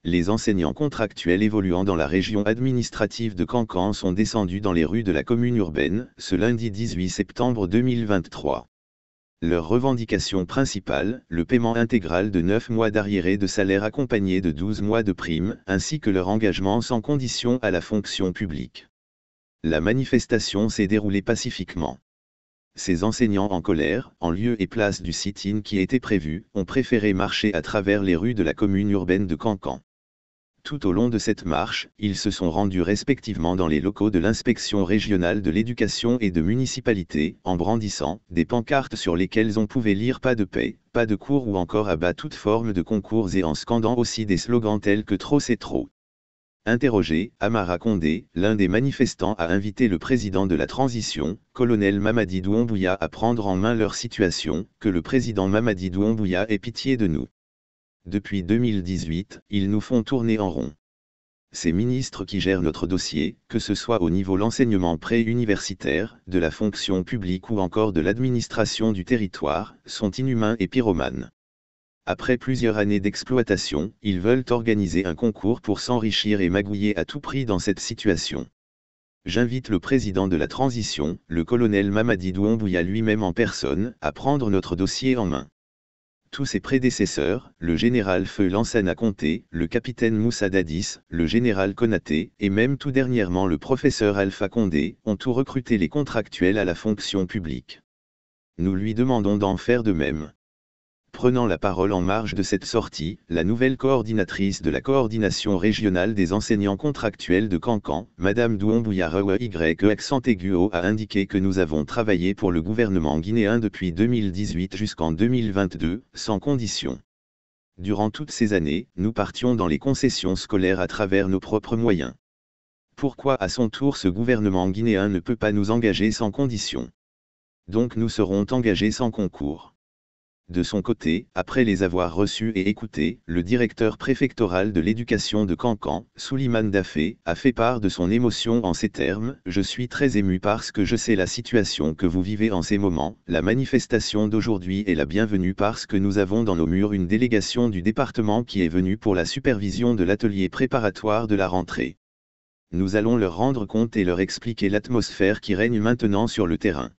Les enseignants contractuels évoluant dans la région administrative de Cancan sont descendus dans les rues de la commune urbaine, ce lundi 18 septembre 2023. Leur revendication principale, le paiement intégral de 9 mois d'arriérés de salaire accompagné de 12 mois de primes, ainsi que leur engagement sans condition à la fonction publique. La manifestation s'est déroulée pacifiquement. Ces enseignants en colère, en lieu et place du sit-in qui était prévu, ont préféré marcher à travers les rues de la commune urbaine de Cancan. Tout au long de cette marche, ils se sont rendus respectivement dans les locaux de l'inspection régionale de l'éducation et de municipalité, en brandissant des pancartes sur lesquelles on pouvait lire pas de paix, pas de cours ou encore à bas toute forme de concours et en scandant aussi des slogans tels que trop c'est trop. Interrogé, Amara Condé, l'un des manifestants a invité le président de la transition, colonel Mamadi Doumbouya à prendre en main leur situation, que le président Mamadi Doumbouya ait pitié de nous. Depuis 2018, ils nous font tourner en rond. Ces ministres qui gèrent notre dossier, que ce soit au niveau de l'enseignement pré-universitaire, de la fonction publique ou encore de l'administration du territoire, sont inhumains et pyromanes. Après plusieurs années d'exploitation, ils veulent organiser un concours pour s'enrichir et magouiller à tout prix dans cette situation. J'invite le président de la transition, le colonel Mamadi Doumbouya lui-même en personne, à prendre notre dossier en main. Tous ses prédécesseurs, le général Feu Lansana Conté, le capitaine Moussa Dadis, le général Konaté, et même tout dernièrement le professeur Alpha Condé, ont tout recruté les contractuels à la fonction publique. Nous lui demandons d'en faire de même. Prenant la parole en marge de cette sortie, la nouvelle coordinatrice de la coordination régionale des enseignants contractuels de Cancan, Madame Doumbouya Rewa a indiqué que nous avons travaillé pour le gouvernement guinéen depuis 2018 jusqu'en 2022, sans condition. Durant toutes ces années, nous partions dans les concessions scolaires à travers nos propres moyens. Pourquoi à son tour ce gouvernement guinéen ne peut pas nous engager sans condition? Donc nous serons engagés sans concours. De son côté, après les avoir reçus et écoutés, le directeur préfectoral de l'éducation de Cancan, Souleymane Dafé, a fait part de son émotion en ces termes: « Je suis très ému parce que je sais la situation que vous vivez en ces moments. La manifestation d'aujourd'hui est la bienvenue parce que nous avons dans nos murs une délégation du département qui est venue pour la supervision de l'atelier préparatoire de la rentrée. Nous allons leur rendre compte et leur expliquer l'atmosphère qui règne maintenant sur le terrain.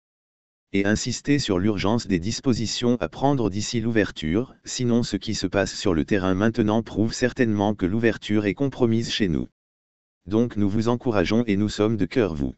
Et insister sur l'urgence des dispositions à prendre d'ici l'ouverture, sinon ce qui se passe sur le terrain maintenant prouve certainement que l'ouverture est compromise chez nous. Donc nous vous encourageons et nous sommes de cœur vous.